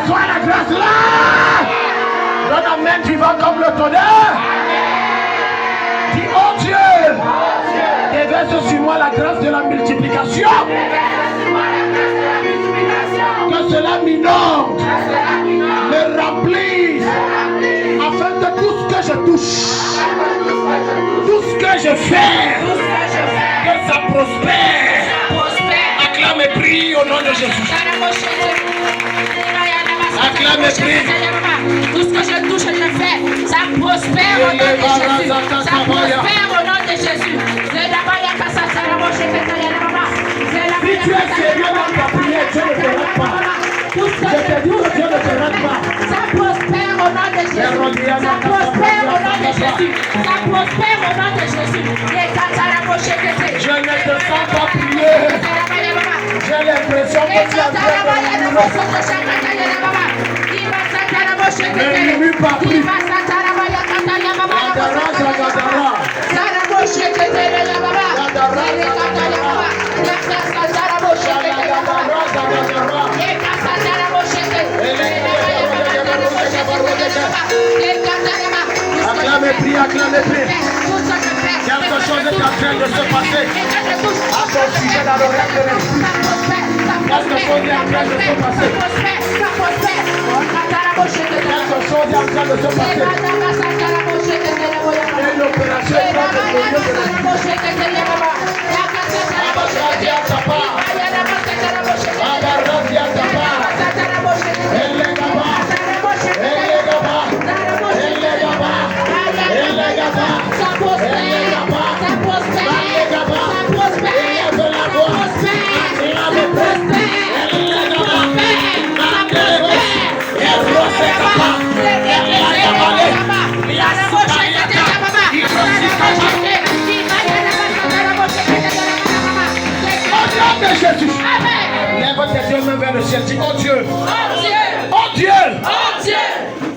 reçois la grâce là. Donne amen vivant comme le tonnerre. Dis, oh Dieu, déverse sur moi la grâce de la multiplication. Que cela m'inonde, me remplisse, afin que tout ce que je touche, tout ce que je fais, que ça prospère. Acclame et prie au nom de Jésus. Acclame et prie. Tout ce que je touche, je fais, ça prospère au nom de Jésus. Ça prospère au nom de Jésus. Si tu es sérieux dans ta prière, Dieu ne te rate pas. Je te dis que Dieu ne te rate pas. Ça prospère au nom de Jésus. Ça prospère au nom de Jésus. Ça prospère au nom de Jésus. Je ne te sens pas prier. J'ai l'impression que tu as ne remue pas plus. Acclamez, priez, acclamez, priez. Quelque chose est en train de se passer. À ton sujet dans l'oreille de l'esprit. Quelque chose est en train de se passer. Quelque chose est en train de se passer. Une opération est en train de se Jésus. Lève tes deux mains vers le ciel. Dis, oh Dieu. Oh Dieu. Oh Dieu. Oh Dieu.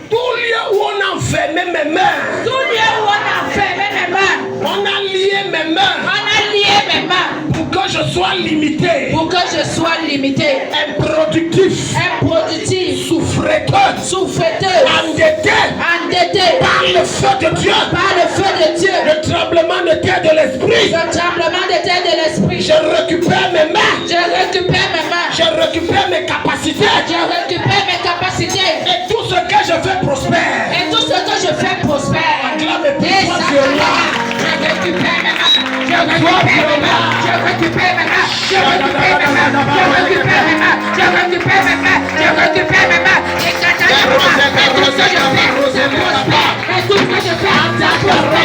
Tout lieu où on a enfermé mes mains. Tout lieu où on a enfermé mes mains. On a lié mes mains. On a lié mes mains. Pour que je sois limité. Pour que je sois limité. Improductif. Improductif. Souffreteux. Souffreteux. Endetté. Endetté. Par le feu de Dieu. Par le feu de Dieu. Le tremblement de terre de l'esprit. Le tremblement de terre de l'esprit. Je récupère mes mains. Je récupère mes mains. Je récupère mes capacités. Je récupère mes capacités. Et tout ce que je fais prospère. Et tout ce que je fais prospère. Acclame et prie. Et ça, je récupère mes mains. Je récupère mes mains. Je récupère mes mains. Je récupère mes mains. Je récupère mes mains. Je récupère mes mains. Je récupère mes mains. Et tout ce que je fais, ça prospère. Et tout ce que je fais, ça prospère. Je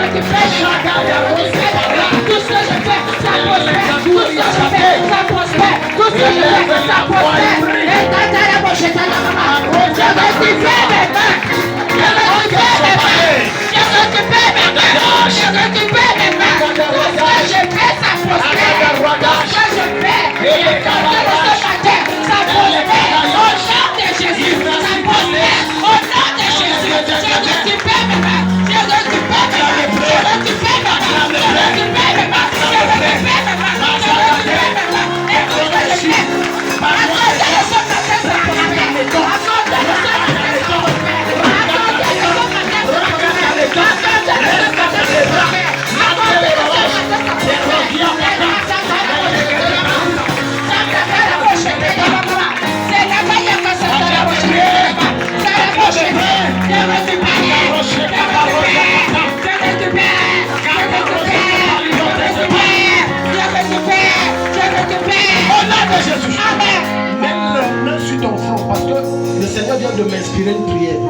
récupère tout ce que je fais, ça prospère. Tout ce que je fais, ça prospère. Tout ce que je fais, ça prospère. Et quand à la bouche, je récupère mes mains. Je récupère mes mains. Je récupère mes mains. Je récupère mes mains. Tout ce que je fais, ça prospère. Tout ce que je fais, ça prospère. Au nom de Jésus, ça prospère. Au nom de Jésus, je récupère mes mains. Je récupère mes mains. Je récupère mes mains. Je récupère mes mains. Je récupère mes mains. Je récupère mes mains. Et tout ce que je fais, à cause de ce que je fais, ça prospère. À cause de ce que je fais, ça prospère. À cause de ce que je fais, ça prospère. À cause de ce que je fais, ça prospère. À cause de ce que je fais, ça Jésus. Amen. Mets la main sur ton front parce que le Seigneur vient de m'inspirer une prière.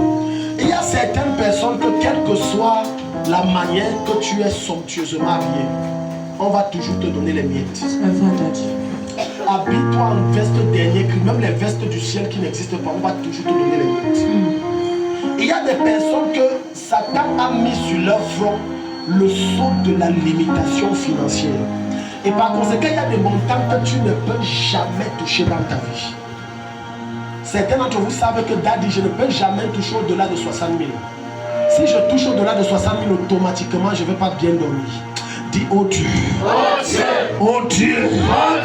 Il y a certaines personnes que quelle que soit la manière que tu es somptueusement habillé, on va toujours te donner les miettes. Habille-toi en veste dernier cri, même les vestes du ciel qui n'existent pas, on va toujours te donner les miettes. Il y a des personnes que Satan a mis sur leur front le sceau de la limitation financière. Et par conséquent, il y a des montants que tu ne peux jamais toucher dans ta vie. Certains d'entre vous savent que Daddy, je ne peux jamais toucher au-delà de 60 000. Si je touche au-delà de 60 000, automatiquement, je ne vais pas bien dormir. Dis, oh Dieu, oh Dieu, oh Dieu, oh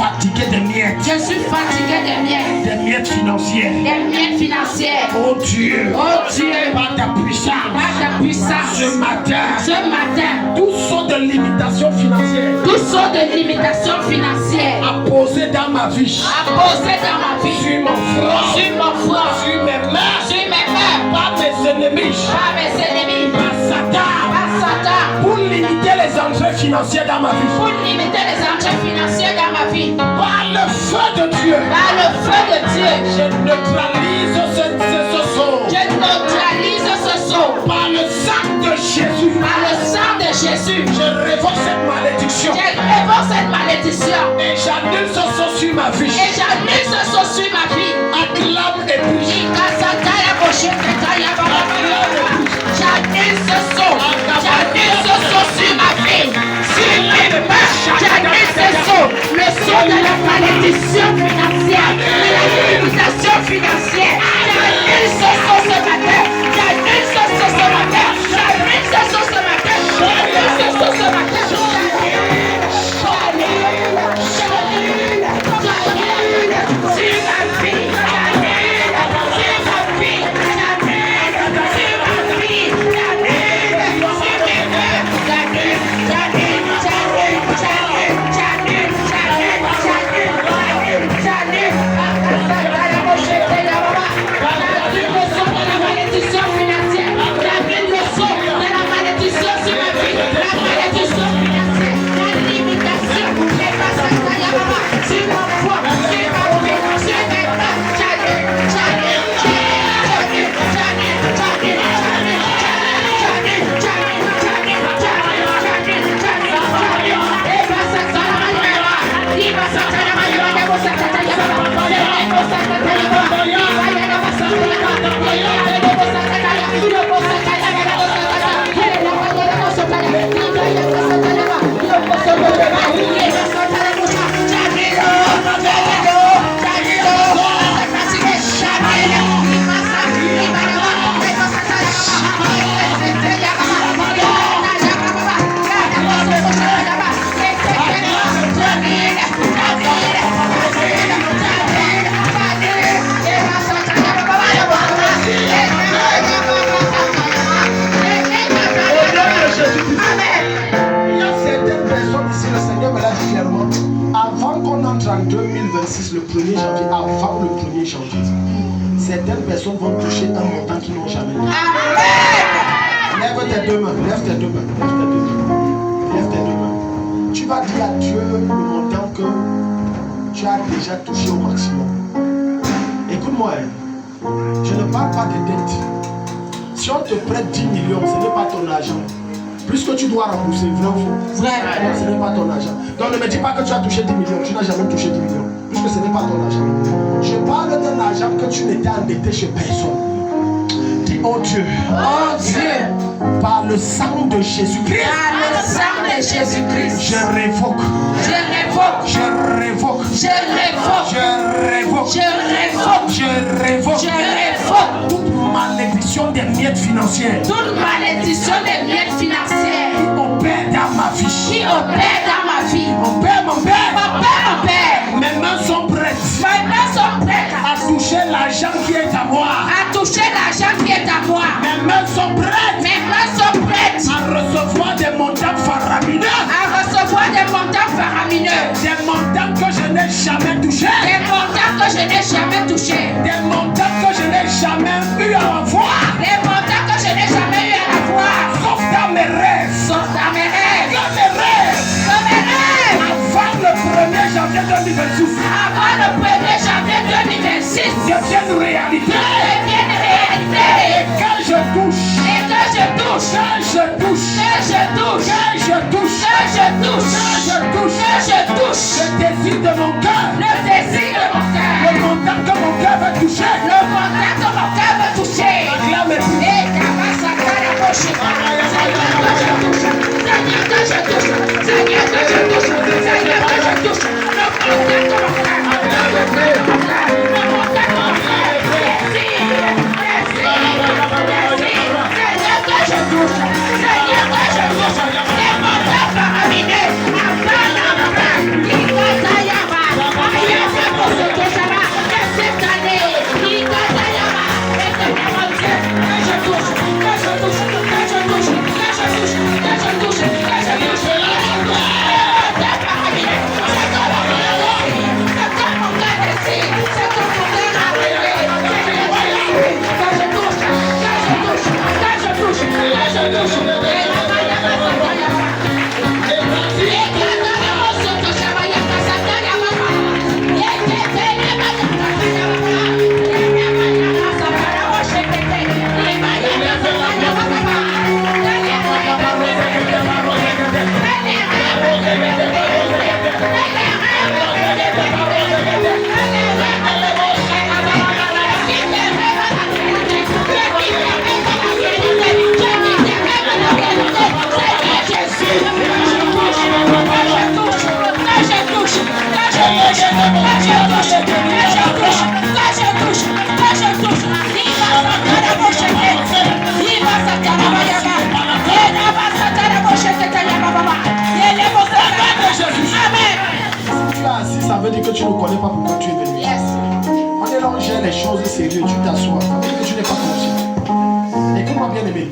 fatigué des miettes. Je suis fatigué des miettes. Des miettes financières. Des miettes financières. Oh Dieu. Oh Dieu. Par ta puissance. Par ta puissance. Ce matin. Ce matin. Tout sort de limitation financière. Tout sort de limitation financière. Apposé dans ma vie. Apposé dans ma vie. Sur mon front. Sur mon front. Sur mes mains. Sur mes mains. Par mes ennemis. Par mes ennemis. Par Satan. Par Satan. Pour limiter les entrées financières dans ma vie. Pour limiter les entrées financières dans ma vie. Par le feu de Dieu. Par le feu de Dieu. Je neutralise ce saut. Je neutralise ce saut. Par le sang de Jésus. Par le sang de Jésus. Je révoque cette malédiction. Je révoque cette malédiction. Et j'annule ce saut sur ma vie. Et j'annule ce saut sur ma vie. Acclame et prie. J'annule ce saut. J'annule ce saut sur ma vie. Sur mes mains. J'annule ce saut. Le saut de la malédiction financière. De la limitation financière. J'annule ce saut ce matin. J'annule ce saut ce matin. J'annule ce saut ce matin. J'annule ce saut ce matin. Le 1er janvier, avant le 1er janvier, certaines personnes vont toucher un montant qu'ils n'ont jamais eu. Lève tes deux mains, lève tes deux mains, lève tes deux mains, lève tes deux mains. Tu vas dire à Dieu le montant que tu as déjà touché au maximum. Écoute-moi, je ne parle pas de dettes. Si on te prête 10 millions, ce n'est pas ton argent. Plus que tu dois rembourser, vrai ou faux? Vrai. Ce n'est pas ton argent. Donc ne me dis pas que tu as touché 10 millions, tu n'as jamais touché 10 millions. Puisque ce n'est pas ton argent. Je parle d'un argent que tu n'étais endetté chez personne. Dis, oh Dieu. Oh Dieu. Par le sang de Jésus-Christ. Par le sang de Jésus-Christ. Je révoque. Je révoque. Je révoque. Je révoque. Je révoque. Je révoque. Je révoque. Je révoque. Toute malédiction des miettes financières. Toute malédiction des miettes financières. Qui opère dans ma vie. Qui opère dans ma vie. Mon père, mon père. Mon père, mon père. Mes mains sont prêtes. Mes mains sont prêtes. À toucher l'argent qui est à moi. À toucher l'argent qui est à moi. Mes mains sont prêtes. Mes mains sont prêtes. À recevoir des montants faramineux. À recevoir des montants faramineux. Des montants que je n'ai jamais touchés. Des montants que je n'ai jamais touchés. Des montants que je n'ai jamais eu à avoir. Des montants que je n'ai jamais eu à avoir. Sauf dans mes rêves. Sauf dans mes rêves. Dans mes rêves. Dans mes rêves. Avant le 1er janvier 2026. Avant le 1er janvier 2026. Deviennent réalité. Deviennent réalité. Et quand je touche. Et quand je touche. Quand je touche. Quand je touche. Quand je touche. Quand je touche. Quand je touche. Quand je touche. Le désir de mon cœur. Le désir de mon cœur. Le montant que mon cœur va toucher. Le montant que mon cœur va toucher. Acclame et prie. Et Seigneur, que je touche. Seigneur, que je touche. Seigneur, que je touche. Seigneur, que je touche. Le montant que mon cœur. Le montant que mon cœur. Le montant que mon cœur. Seigneur, que je touche. Seigneur, que je touche. Les montants faramineux. assis, ça veut dire que tu ne connais pas pourquoi tu es venu. Yes. On est là, on gère les choses sérieuses, tu t'assois. Ça veut dire que tu n'es pas conscient. Écoute-moi bien aimé.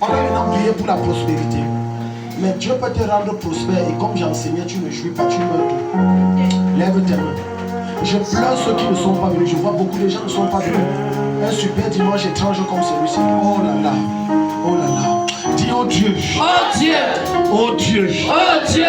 On a maintenant prié pour la prospérité. Mais Dieu peut te rendre prospère et comme j'enseignais, tu ne jouis pas, tu meurs tout. Lève tes mains. Je pleure ceux qui ne sont pas venus. Je vois beaucoup de gens ne sont pas venus. Un super dimanche étrange comme celui-ci. Oh là là. Oh là là. Dis oh Dieu. Oh Dieu. Oh Dieu. Oh Dieu.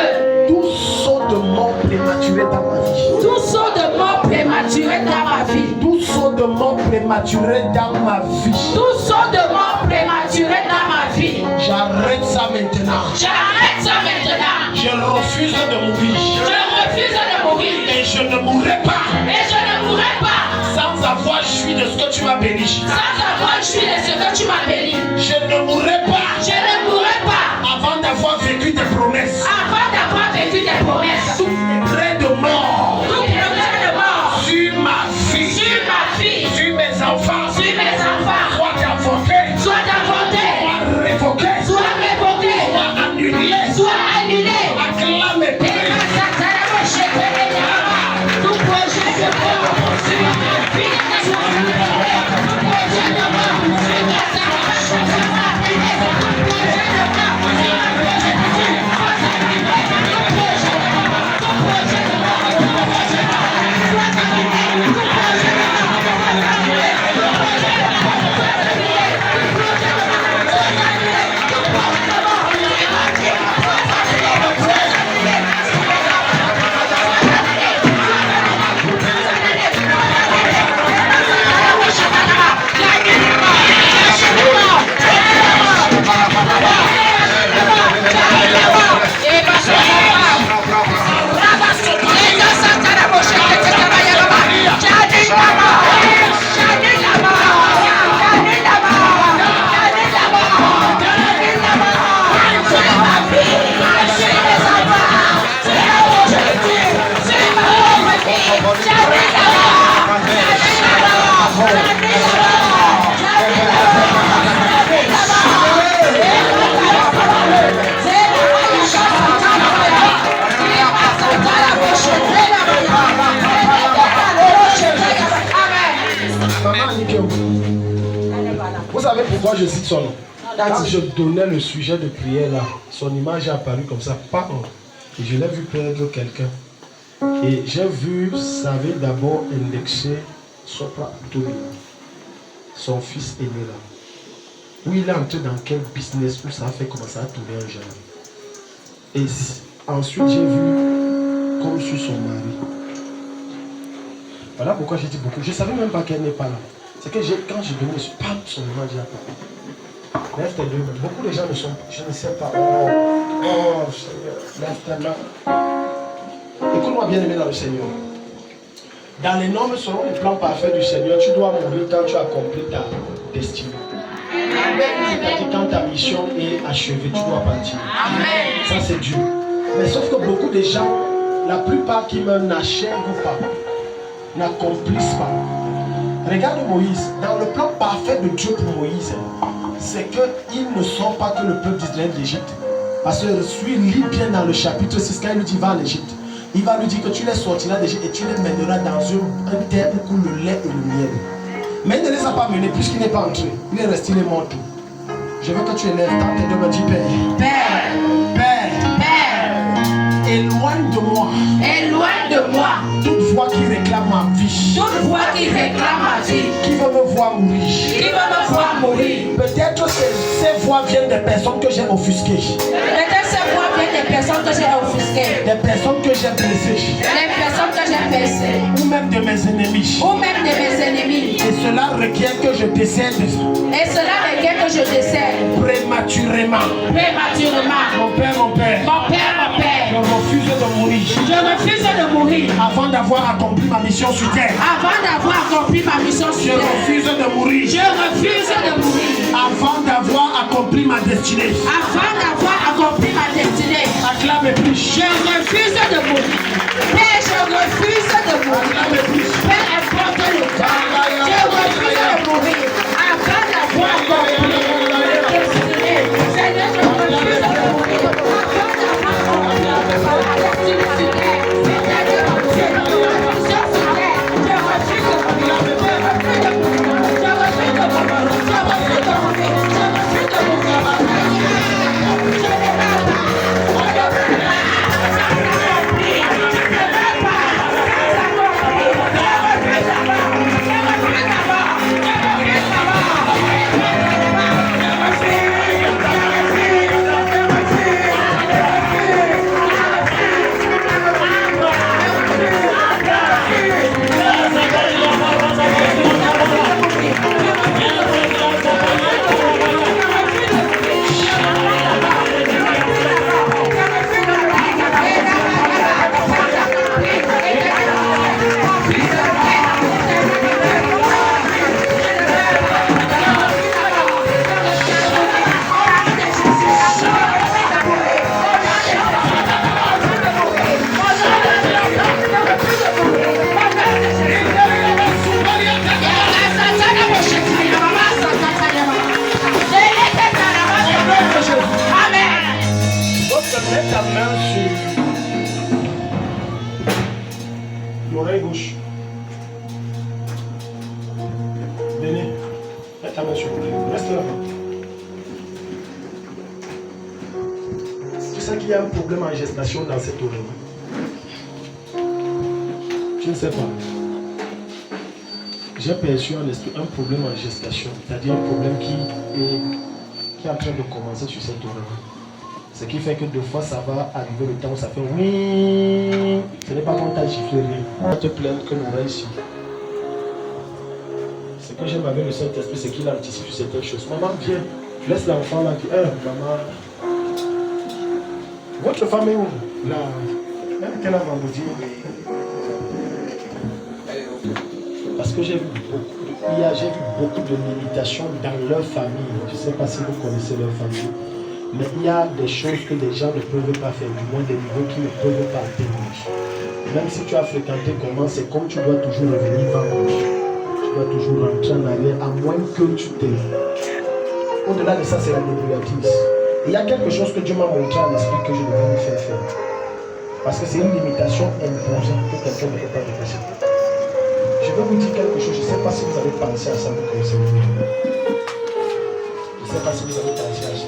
Tout saut de mort prématuré dans ma vie. Tout saut de mort prématuré dans ma vie. Tout saut de mort prématuré dans ma vie. Tout saut de mort prématuré dans ma vie. J'arrête ça maintenant. J'arrête ça maintenant. Je refuse de mourir. Je refuse de mourir. Et je ne mourrai pas. Et je ne mourrai pas. Sans avoir joui de ce que tu m'as béni. Sans avoir joui de ce que tu m'as béni. Je ne mourrai pas. Je ne mourrai pas. Avant d'avoir vécu tes promesses. Avant d'avoir vécu tes promesses. Tout degré de mort. Tout degré de mort. Sur ma vie. Sur ma vie. Sur mes enfants. Sur mes enfants. Soit avorté. Soit avorté. Soit révoqué. Soit révoqué. Soit annulé. Soit annulé. Acclame et prie. Tout projet de mort sur ma vie. Tout projet de mort sur Vous savez pourquoi je cite son nom? Quand je donnais le sujet de prière là, son image est apparue comme ça, pam, et je l'ai vu perdre quelqu'un. Et j'ai vu, vous savez, d'abord indexer Sopra Tobi, son fils aîné là. Où il est entré dans quel business, où ça a fait commencer à tourner un jeune. Et ensuite j'ai vu comme sur son mari. Voilà pourquoi j'ai dit beaucoup. Je ne savais même pas qu'elle n'est pas là. C'est que quand j'ai donné pam, son image est apparue. Lève tes deux mains. Beaucoup de gens ne sont pas, je ne sais pas. Oh Seigneur, lève tes mains. Écoute-moi bien aimé dans le Seigneur. Dans les normes selon les plans parfaits du Seigneur, tu dois mourir quand tu as accompli ta destinée. C'est-à-dire quand ta mission est achevée, tu dois partir. Amen. Ça c'est Dieu. Mais sauf que beaucoup de gens, la plupart qui meurent n'achèvent pas, n'accomplissent pas. Regarde Moïse, dans le plan parfait de Dieu pour Moïse, c'est qu'il ne sort pas que le peuple d'Israël d'Égypte. Parce que lis bien dans le chapitre 6, quand il lui dit va en Égypte, il va lui dire que tu les sortiras d'Égypte et tu les mèneras dans un terre où coule le lait et le miel. Mais il ne les a pas menés puisqu'il n'est pas entré. Il est resté, il est mort tout. Je veux que tu élèves tant tes deux mains, dis Père. Père, éloigne de moi. Éloigne de moi Toute voix qui réclame ma vie. toute voix qui réclame ma vie. Qui veut me voir mourir. Qui veut me voir mourir. Peut-être que ces voix viennent des personnes que j'ai offusquées. Peut-être ces voix viennent des personnes que j'ai offusquées. Des personnes que j'ai blessées. Les personnes que j'ai blessées. Ou même de mes ennemis. Ou même de mes ennemis. Et cela requiert que je décède. Et cela requiert que je décède Prématurément. prématurément. Mon Père, mon Père. Mon Père, mon Je Père. refuse de mourir. Je refuse de mourir Avant d'avoir accompli ma mission sur terre. avant d'avoir accompli ma mission Je sur terre. refuse de mourir. Je refuse de mourir Avant d'avoir accompli ma destinée. avant d'avoir accompli ma destinée. Acclame et prie. Je refuse de mourir. Père, je refuse de mourir. Acclame et prie. Peu importe le temps, je refuse de mourir avant d'avoir accompli ma destinée. Seigneur, je refuse de mourir avant d'avoir accompli ma destinée sur terre. Seigneur, qu'il y a un problème en gestation dans cette oreille? Je ne sais pas. J'ai perçu en esprit un problème en gestation, c'est-à-dire un problème qui est en train de commencer sur cette oreille. Ce qui fait que deux fois ça va arriver le temps où ça fait oui. Ce n'est pas qu'on t'a giflé rien. On va te plaindre que l'oreille ici. Ce que j'aime avec le Saint-Esprit, c'est qu'il anticipe sur certaines choses. Maman, viens, laisse l'enfant là qui maman. Votre femme est où? Là. Quelle a vendredi? Parce que j'ai vu beaucoup de limitations dans leur famille. Je ne sais pas si vous connaissez leur famille. Mais il y a des choses que les gens ne peuvent pas faire, du moins des niveaux qu'ils ne peuvent pas atteindre. Même si tu as fréquenté comment, c'est comme tu dois toujours revenir vendre. Tu dois toujours rentrer en arrière, à moins que tu t'aies. Au-delà de ça, c'est la débrouillardise. Il y a quelque chose que Dieu m'a montré à l'esprit que je devais lui faire faire. Parce que c'est une limitation imposée que quelqu'un ne peut pas dépasser. Je vais vous dire quelque chose, je ne sais pas si vous avez pensé à ça, vous connaissez. Je ne sais pas si vous avez pensé à ça.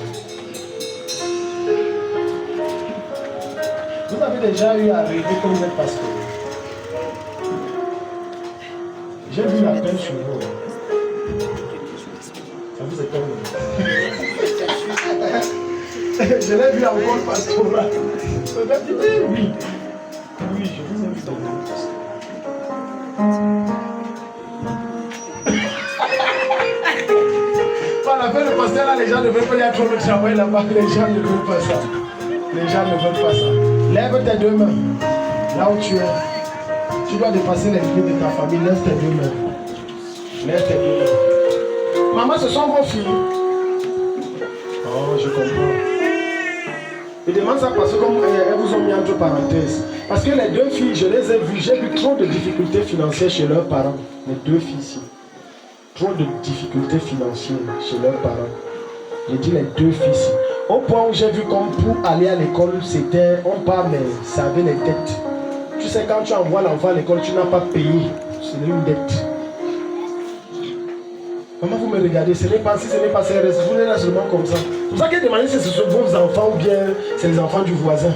Vous avez déjà eu à rêver que vous êtes pasteur. J'ai vu la peine sur vous. Ça vous étonne. Je l'ai vu encore pastoral. Oui. Oui, je vous ai vu dans le pasteur. Voilà, après le pasteur là, les gens ne veulent pas y avoir trop de travail là-bas. Les gens ne veulent pas ça. Les gens ne veulent pas ça. Lève tes deux mains. Là où tu es. Tu dois dépasser les limites de ta famille. Lève tes deux mains. Lève tes deux mains. Maman, ce sont vos filles. Oh, je comprends. Je demande ça parce que comme elles vous ont mis entre parenthèses. Parce que les deux filles, je les ai vues. J'ai vu trop de difficultés financières chez leurs parents. Les deux filles ici. Trop de difficultés financières chez leurs parents. J'ai dit les deux filles ici. Au point où j'ai vu comme pour aller à l'école, c'était, on part, mais ça avait les dettes. Tu sais, quand tu envoies l'enfant à l'école, tu n'as pas payé. C'est une dette. Comment vous me regardez? Ce n'est pas, si ce n'est pas sérieux, vous êtes là seulement comme ça. C'est pour ça qu'elle demandait si ce sont vos enfants ou bien c'est les enfants du voisin.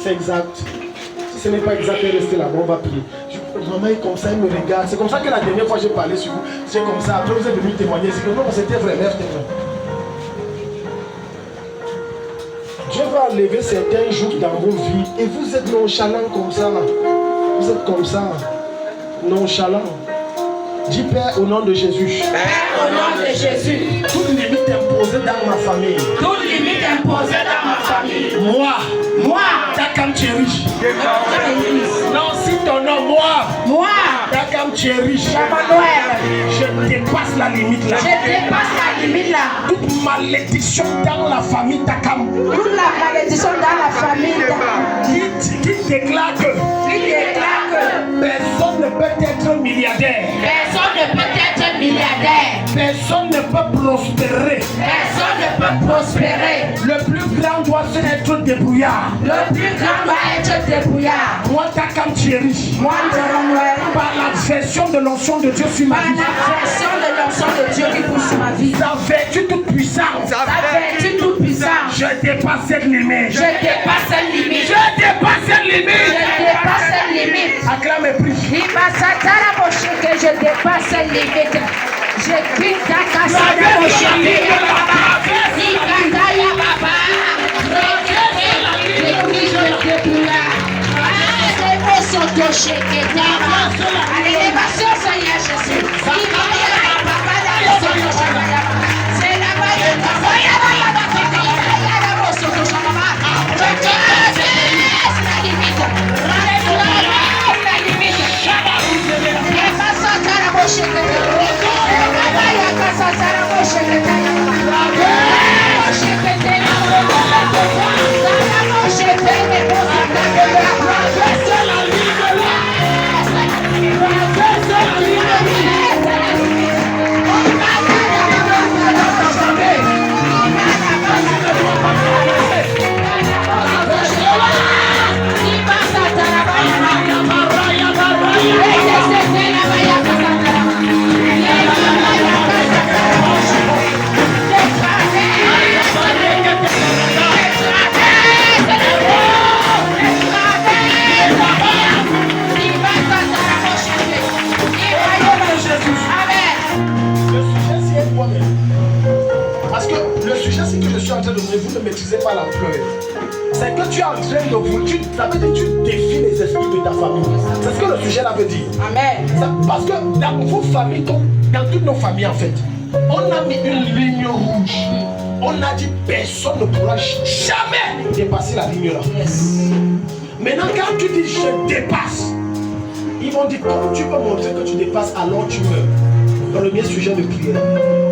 C'est exact. Si ce n'est pas exact, restez là-bas, on va prier. Maman est comme ça, elle me regarde. C'est comme ça que la dernière fois j'ai parlé sur vous. C'est comme ça. Après vous êtes venu témoigner. C'est que non, c'était vrai. Lève tes mains. Dieu va enlever certains jours dans vos vies. Et vous êtes nonchalant comme ça. Vous êtes comme ça. Nonchalant. Dis Père au nom de Jésus. Père, au nom de Jésus. Toute limite imposée dans ma famille. Toute limite imposée dans ma famille. Moi, Takam tu es riche. Non, si ton nom, moi, Takam tu es riche. Je dépasse la limite là. Je dépasse la limite là. Toute malédiction dans la famille Takam. Toute la malédiction dans la famille Takam. Qui déclare que personne ne peut être milliardaire. Personne ne peut être milliardaire. Personne ne peut prospérer. Personne ne peut prospérer. Le plus grand doit être débrouillard. Le plus grand doit être débrouillard. Moi, Takam tu es riche. Moi, par la version de l'onction de Dieu sur ma vie. Par la version de l'onction de Dieu qui pousse sur ma vie. Sa vertu toute puissante. Sa vertu toute puissante. Je dépasse cette limite. Je dépasse cette limite. Je dépasse cette limite. Je dépasse cette limite. Acclame et prie. Que je dépasse cette limite. Je quitte ta casse. L'élévation, Seigneur Jésus. C'est la train de vous... Ça veut dire que tu défies les esprits de ta famille. C'est ce que le sujet là veut dire. Amen. Parce que dans vos familles, comme dans toutes nos familles en fait, on a mis une ligne rouge. On a dit personne ne pourra jamais dépasser la ligne là. Yes. Maintenant quand tu dis je dépasse, ils vont dire comment tu peux montrer que tu dépasses alors tu meurs. Premier sujet de prière.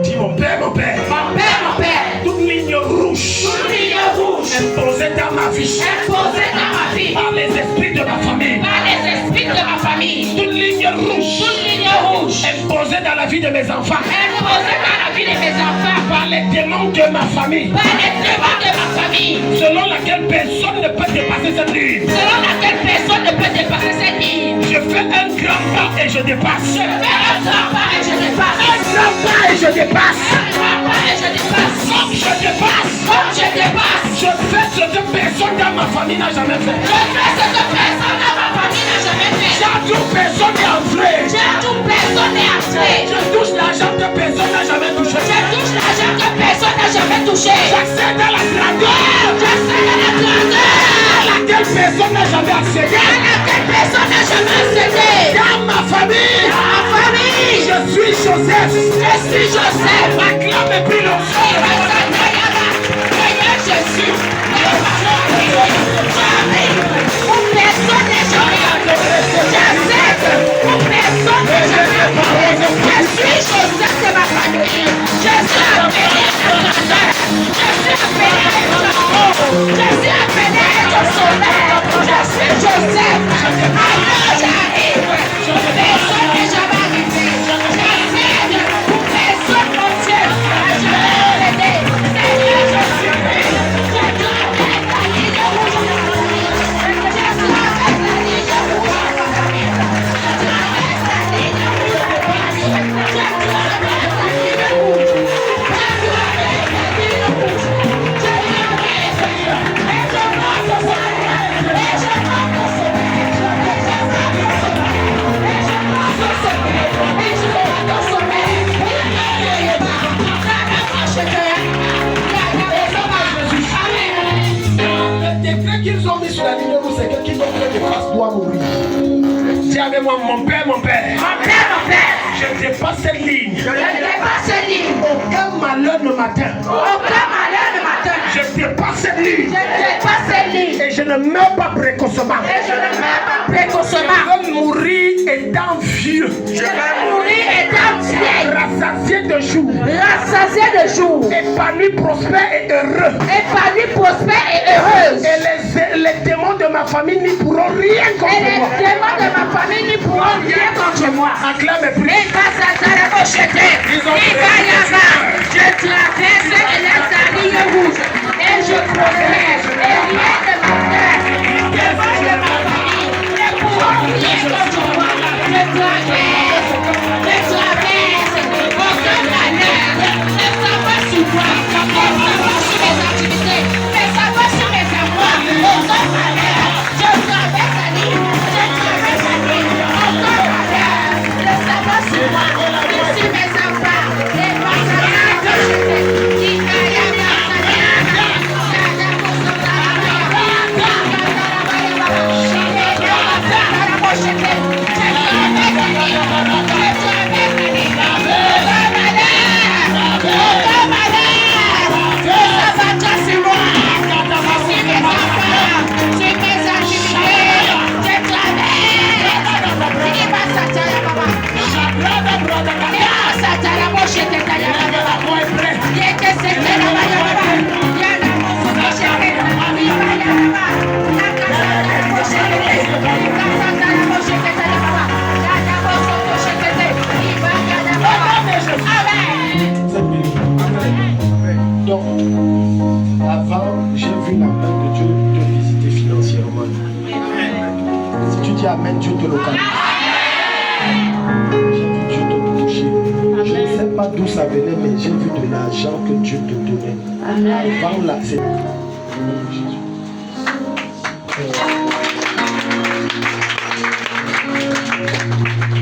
Dis mon père, mon père. Mon père, mon père. Toute ligne rouge. Toute ligne rouge. Imposée dans ma vie. Imposée dans ma vie. Par les esprits de ma famille. Par les esprits de ma famille. Toute ligne rouge. Toute ligne rouge. Imposée dans la vie de mes enfants. Imposée dans la vie de mes enfants. Par les démons de ma famille. Par les démons de ma famille. Selon laquelle personne ne peut dépasser cette ligne. Selon laquelle personne ne peut dépasser cette ligne. Je fais un grand pas et je dépasse. Je fais un grand pas et je dépasse. Un grand pas et je dépasse. Un grand pas et je dépasse. Comme je dépasse. Comme je dépasse. Je fais ce que personne dans ma famille n'a jamais fait. Je fais ce que personne dans ma famille n'a jamais fait. J'ajoute personne n'est entré. J'ajoute personne n'est entré. Je touche l'argent que personne n'a jamais touché. Je touche l'argent que personne n'a jamais touché. J'accède à la grandeur. J'accède à la grandeur. À laquelle personne n'a jamais accédé. À laquelle personne n'a jamais accédé. Dans ma famille. Dans ma famille. Je suis Joseph. Je suis Joseph. Acclame et puis l'enfant. Seigneur Jésus. Pour personne n'est jamais. J'accepte. Pour personne n'est jamais. Je suis Joseph de ma famille. Je suis appelé à la grandeur. Je suis appelé à être je suis appelé à être sauveur. Je suis Joseph. Alors j'arrive. Pour personne n'est jamais arrivé. J'accède. Pour personne, mon Dieu, n'a jamais aidé. Seigneur, je suis prêt. Je traverse la ligne rouge. Je traverse la ligne rouge. Je traverse la ligne rouge. Je traverse la ligne rouge. Le décret qu'ils ont mis sur la ligne rouge, c'est que quiconque dépasse doit mourir. Dis avec moi, mon père, mon père. Mon père, mon père. Je dépasse cette ligne. Je dépasse cette ligne. Aucun malheur ne m'atteint. Aucun malheur ne m'atteint. Je dépasse cette ligne. Je dépasse cette ligne. Et je ne meurs pas précocement. Et je ne meurs pas précocement. Je veux mourir étant vieux. Je vais mourir étant vieille. Rassasié de jour. Rassasié de jour. Épanoui, prospère et heureux. Épanouie, prospère et heureuse. Et les démons de ma famille n'y pourront rien Et contre les moi. démons de ma famille n'y pourront rien contre moi. Acclame et prie. Et grâce à ça, la pochette, je traverse la ligne rouge et je progresse. Et rien de ma terre, les démons de ma famille ne pourront rien contre moi. Je traverse, aucun malheur ne s'abat sur moi, ne s'abat sur mes activités, ne s'abat sur mes avoirs, aucun malheur. Je traverse la ligne, aucun malheur ne s'abat sur moi, ni sur mes enfants, les passagers que je fais. Donc, avant, j'ai vu la main de Dieu te visiter financièrement. Si tu dis Amen, Dieu te localise. J'ai vu Dieu te toucher. Je ne sais pas d'où ça venait, mais j'ai vu de l'argent que Dieu te donnait. Avant là, c'est...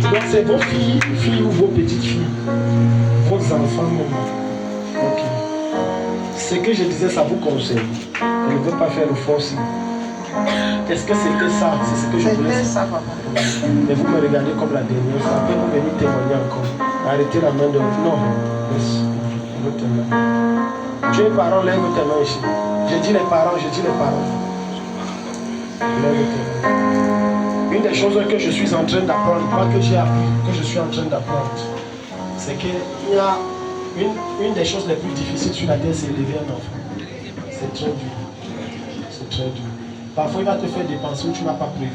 Donc c'est vos filles ou vos petites filles, vos enfants, maman. Ok. Ce que je disais, ça vous concerne. Je ne veux pas faire le forcing. Est-ce que c'était ça? C'est ce que je voulais C'était savoir. ça, papa. Mais vous me regardez comme la dernière fois. Après, vous venez témoigner encore. Arrêtez la main de... Non. Yes. Lève tes mains. Tu es parent, lève tes mains ici. Je dis les parents, je dis les parents. Lève tes mains. Une des choses que je suis en train d'apprendre, pas que j'ai appris, que je suis en train d'apprendre, c'est qu'il y a une des choses les plus difficiles sur la terre, c'est élever un enfant. C'est très dur. C'est très dur. Parfois, il va te faire dépenser où tu n'as pas prévu.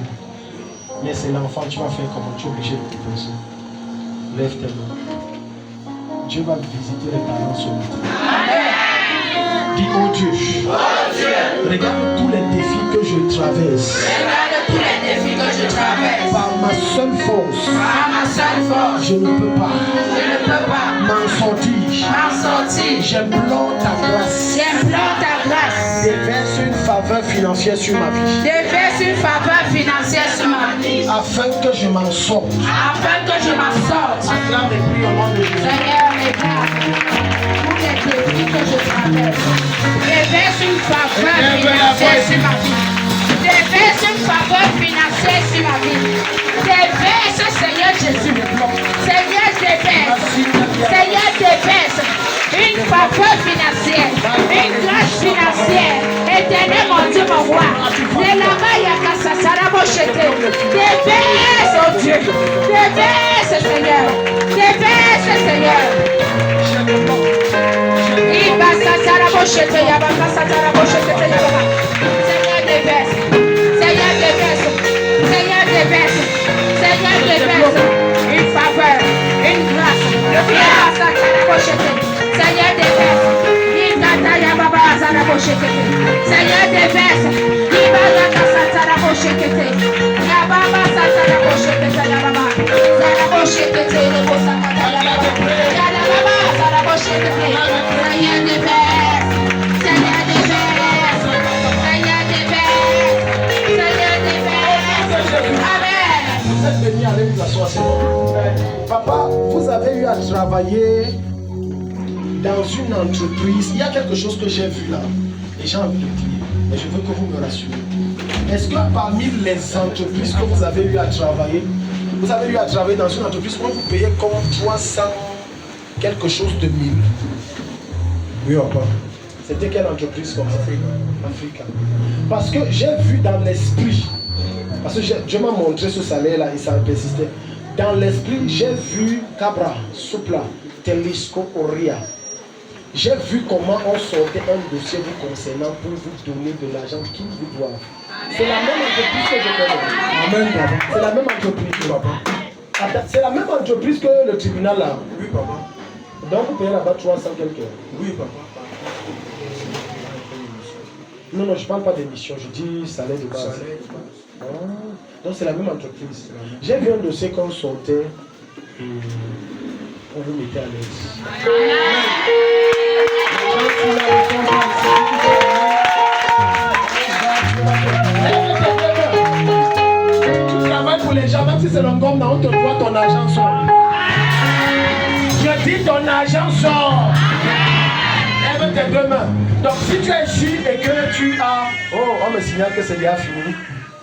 Mais c'est l'enfant, tu vas faire comment? Tu es obligé de dépenser. Lève tes mains. Dieu va visiter les parents ce matin. Dis, oh Dieu, regarde tous les défis que je traverse. Regarde tous les défis que je traverse. Par ma seule force, je ne peux pas m'en sortir. J'implore ta grâce. Déverse une faveur financière sur ma vie. Déverse une faveur financière sur ma vie. Afin que je m'en sorte. Acclame et prie au nom de Jésus. Seigneur, regarde tous les défis que je traverse. Déverse une faveur financière sur ma vie. Déverse une faveur financière sur ma vie. Déverse, Seigneur Jésus. Seigneur, déverse. Seigneur, déverse une faveur financière, une grâce financière. Éternel, mon Dieu, mon roi. De là-bas, il y a Kassasara Mochete. Déverse, oh Dieu. Déverse, Seigneur. Déverse, Seigneur. Il va Kassasara Mochete. Il va Kassasara Mochete. Seigneur, déverse. Seigneur, déverse. Seigneur, déverse. Seigneur, déverse une faveur, une grâce. Il va Kassasara Mochete. Seigneur, déverse. Seigneur, déverse. Vous êtes venu aller vous asseoir, c'est bon. Papa, vous avez eu à travailler dans une entreprise. Il y a quelque chose que j'ai vu là et j'ai envie de dire, mais je veux que vous me rassurez. Est-ce que parmi les entreprises que vous avez eu à travailler dans une entreprise où vous payez comme 300 quelque chose de 1000? Oui ou pas? C'était quelle entreprise comme Africa. Parce que j'ai vu dans l'esprit, parce que Dieu m'a montré ce salaire là et ça persistait. Dans l'esprit, j'ai vu Cabra, Soupla, Telisco, Oria. J'ai vu comment on sortait un dossier vous concernant pour vous donner de l'argent qu'ils vous doivent. C'est la même entreprise que je connais. Amen, papa. C'est la même entreprise, papa. C'est la même entreprise que le tribunal là. Oui, papa. Donc vous payez là-bas 300 quelques. Oui, papa. Non, je ne parle pas d'émission, je dis salaire de base. Ah, donc c'est la même entreprise. J'ai vu un dossier qu'on sortait. On vous mettait à l'aise. Tu travailles pour les gens, même si c'est le gomme, on te voit ton argent sort. Je dis ton argent sort. Lève tes deux mains. Donc si tu es ici et que tu as... Oh, on me signale que c'est déjà fini.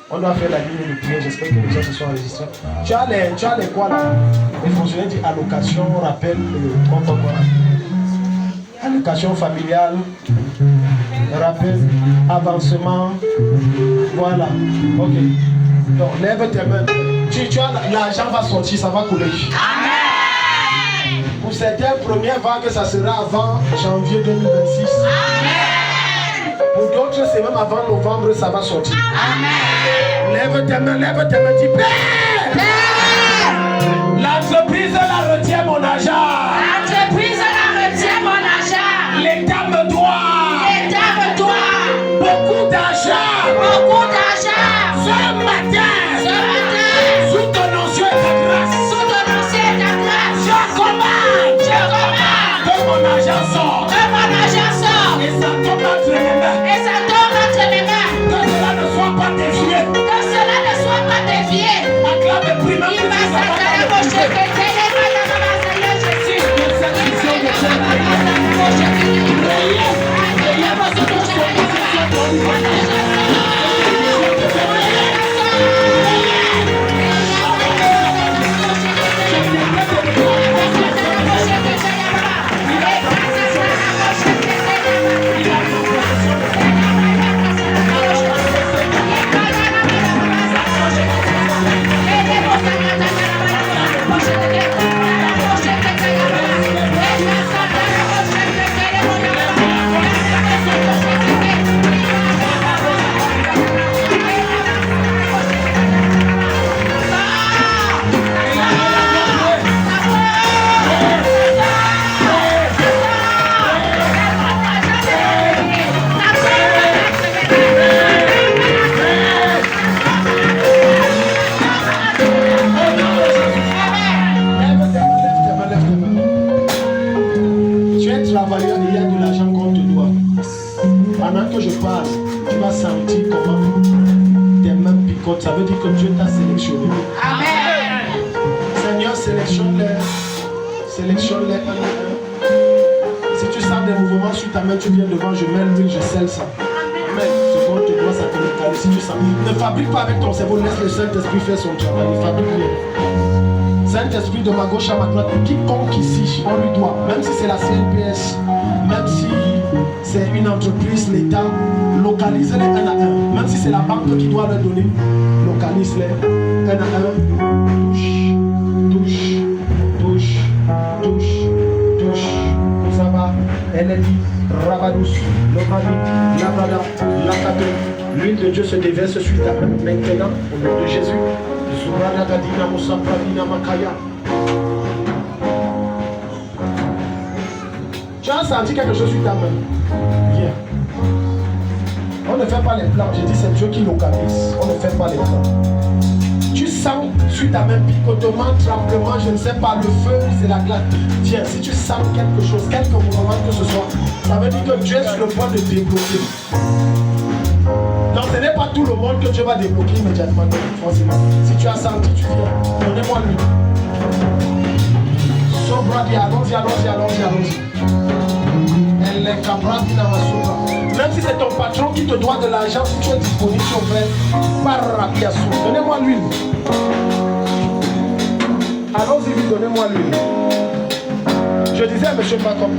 On doit faire la ligne de prière, j'espère que les gens se sont enregistrés. Tu as les quoi là? Les fonctionnaires disent allocation, rappel, compte quoi? Allocation familiale, rappel, avancement, voilà. Ok. Donc lève tes mains. Tu as l'argent va sortir, ça va couler. Amen. Pour certains, première vague, ça sera avant janvier 2026. Amen. Pour d'autres, c'est même avant novembre, ça va sortir. Amen. Lève tes mains, dis Père. Père. L'entreprise la retient mon argent. L'entreprise la retient mon argent. L'État me doit. Beaucoup d'argent. Ce matin. Sous ton onction et ta grâce. Je commande. Que mon argent sorte. Et ça tombe entre mes mains. Que cela ne soit pas dévié. Acclame et prie même que tu sois pas dans le Pentecôte, ça veut dire que Dieu t'a sélectionné. Amen. Seigneur, sélectionne-les. Sélectionne-les un à un. Si tu sens des mouvements sur ta main, tu viens devant, je mets l'huile, je scelle ça. Amen. Ce qu'on te doit, ça te localise. Si tu sens. Ne fabrique pas avec ton cerveau, laisse le Saint-Esprit faire son travail. Il fabrique rien. Saint-Esprit de ma gauche à ma droite, quiconque ici, on lui doit, même si c'est la CNPS, même si c'est une entreprise, l'État, localisez-les un à un. Même si c'est la banque qui doit leur donner, localise-les un à un. Touche, touche, touche, touche, touche. Ça va, elle est dit, Rabadous, Lomani, Lavada, Lakate. L'huile de Dieu se déverse sur ta main maintenant, au nom de Jésus. Tu as senti quelque chose sur ta main? Viens. On ne fait pas les plans. J'ai dit c'est Dieu qui localise. On ne fait pas les plans. Tu sens sur ta main picotement, tremblement, je ne sais pas, le feu, c'est la glace. Viens, si tu sens quelque chose, quelque mouvement que ce soit, ça veut dire que Dieu est sur le point de débloquer. Donc ce n'est pas tout le monde que Dieu va débloquer immédiatement. Forcément. Si tu as senti, tu viens. Donnez-moi lui. Sobra, allons-y, allons-y, allons-y, allons-y. Elle est cabra, même si c'est ton patron qui te doit de l'argent, si tu es disponible, tu fais par rapiasso. Donnez-moi l'huile. Allons-y, donnez-moi l'huile. Je disais à M. Macom,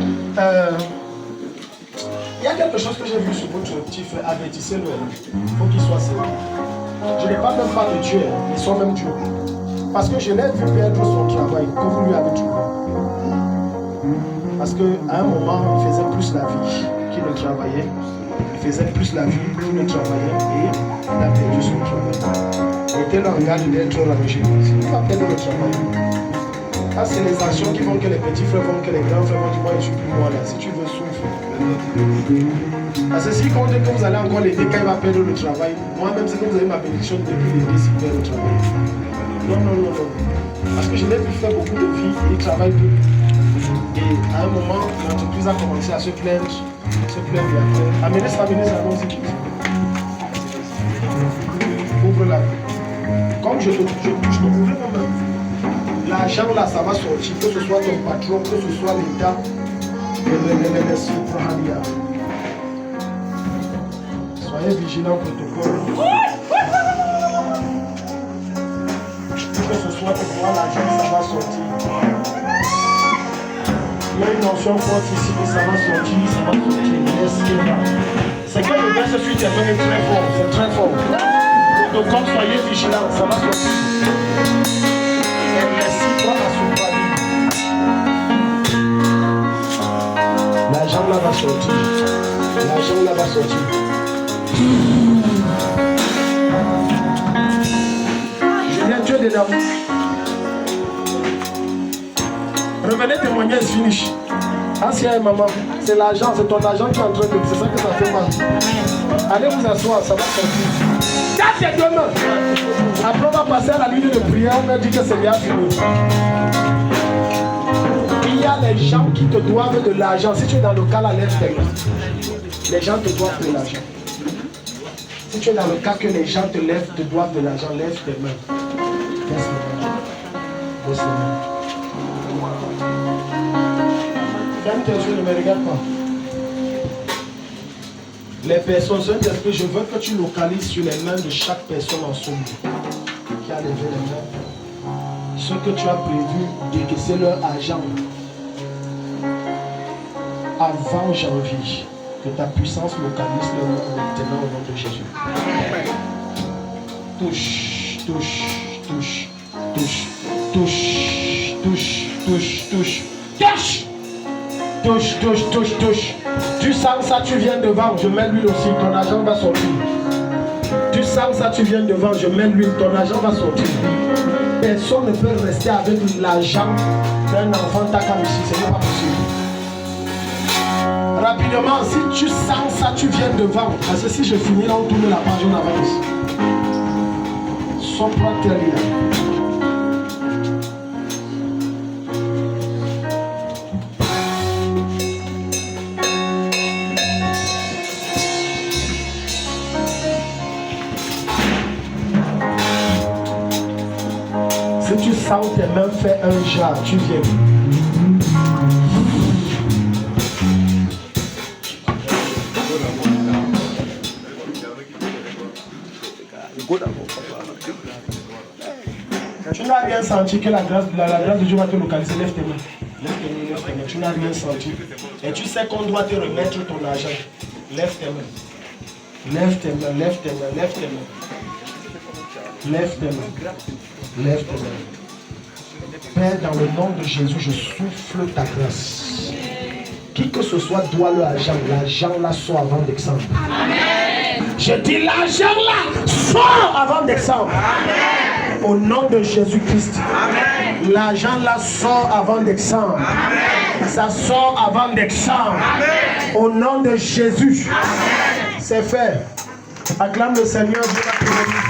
il y a quelque chose que j'ai vu sur votre petit frère, avertissez-le. Il faut qu'il soit sérieux. Je ne parle même pas de Dieu, ils sont même Dieu. Parce que je l'ai vu perdre son travail que vous lui avez trouvé. Parce qu'à un moment, il faisait plus la vie qu'il ne travaillait. Il faisait plus la vie qu'il ne travaillait et il a perdu son travail. Il était là en garde d'être rangé. Il va perdre le travail. Ça, c'est les actions qui font que les petits frères font que les grands frères vont dire moi, je ne suis plus moi là. Si tu veux souffrir. Parce que si quand vous allez encore l'aider quand il va perdre le travail, moi-même, c'est que vous avez ma bénédiction depuis l'aider s'il perd le travail. Non, non, non, non. Parce que je l'ai vu faire beaucoup de vie et il travaille plus. Et à un moment, l'entreprise a commencé à se plaindre et après. Amenez ça, allons-y. Ouvre-la. Comme je touche, ouvre moi-même. L'argent là, ça va sortir, que ce soit ton patron, que ce soit l'État. Soyez vigilants au protocole. Que ce soit pour moi, l'argent, ça va sortir. Il y a une notion forte ici, mais ça va sortir, ça va sortir. C'est que le verset sur tes mains est très fort, c'est très fort. Donc comme soyez vigilants, ça va sortir. Et merci-toi à ce paradis. L'argent là va sortir. L'argent là va sortir. Julien, tu es dedans. Revenez témoigner, c'est fini. Ancien et maman, c'est l'argent, c'est ton argent qui est en train de... C'est ça que ça fait mal. Allez vous asseoir, ça va sortir. Ça c'est demain. Après on va passer à la ligne de prière, on a dit que c'est bien fini. Il y a les gens qui te doivent de l'argent. Si tu es dans le cas, là, lève tes mains. Les gens te doivent de l'argent. Si tu es dans le cas que les gens te doivent de l'argent, lève tes mains. Laisse les mains. Laisse les mains. Ferme tes yeux, ne me regarde pas. Les personnes, Saint-Esprit, je veux que tu localises sur les mains de chaque personne en ce moment qui a levé les mains. Ce que tu as prévu, décaisser leur argent avant janvier. Que ta puissance localise leur main maintenant au nom de Jésus. Touche, touche, touche, touche, touche, touche, touche, touche, touche. Touche, touche, touche, touche. Tu sens ça, tu viens devant, je mets l'huile aussi, ton argent va sortir. Tu sens ça, tu viens devant, je mets l'huile, ton argent va sortir. Personne ne peut rester avec l'argent d'un enfant takam ici, ce n'est pas possible. Rapidement, si tu sens ça, tu viens devant. Parce que si je finis là, on tourne la page, on avance. Sopra terria. tu sens tes mains faire un jar, tu viens. Tu n'as rien senti que la grâce de Dieu va te localiser. Lève tes mains. Lève tes mains, lève tes mains. Tu n'as rien senti. Et tu sais qu'on doit te remettre ton argent. Lève tes mains. Lève tes mains, lève tes mains, lève tes mains. Lève tes mains. Lève tes mains. Père, dans le nom de Jésus, je souffle ta grâce. Qui que ce soit doit l'argent là sort avant décembre. Amen. Je dis l'argent là sort avant décembre. Amen. Au nom de Jésus-Christ. L'argent là sort avant décembre. Amen. Ça sort avant décembre. Amen. Au nom de Jésus. C'est fait. Acclame le Seigneur. Dieu va te bénir.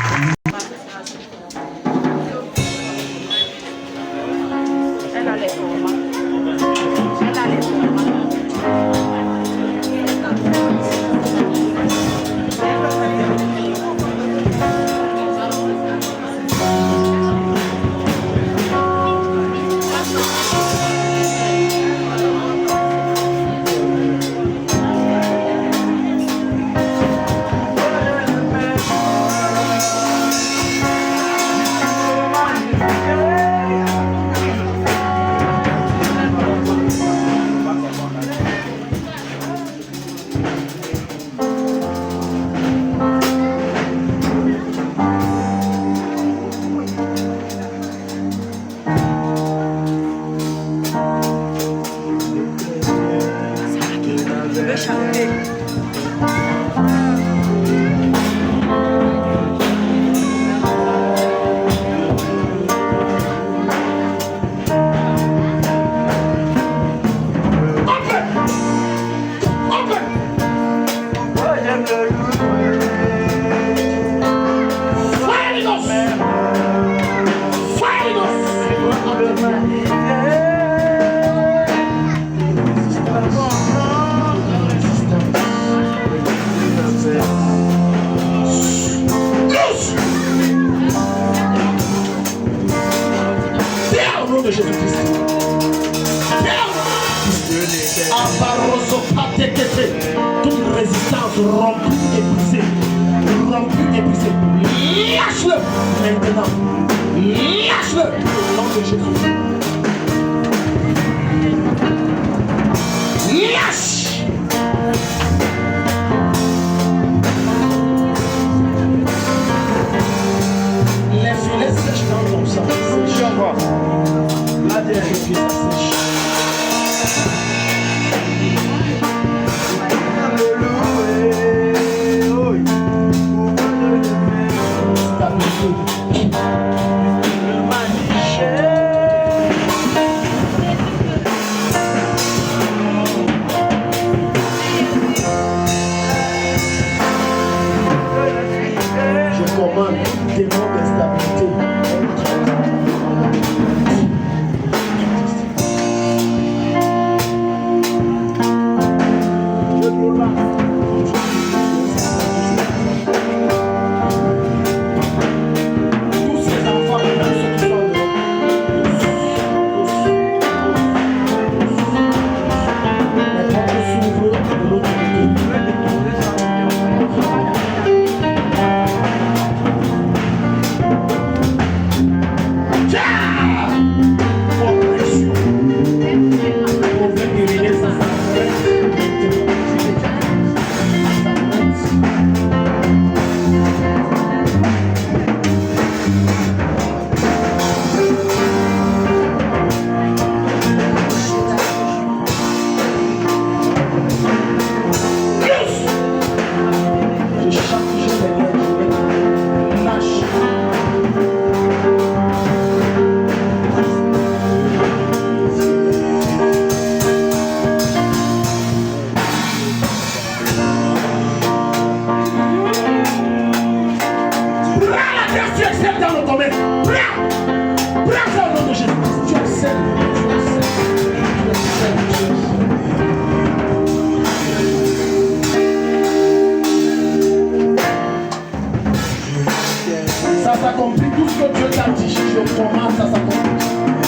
Toute résistance rompue et brisée. Rompue et brisée. Lâche-le maintenant. Lâche-le au nom de Jésus. Lâche. Les filets sèchent dans ton sang. Je vois. Là derrière les pieds, ça sèche. Je commande démon d'instabilité. Ça s'accomplit. Tout ce que Dieu t'a dit, je commande, ça s'accomplit.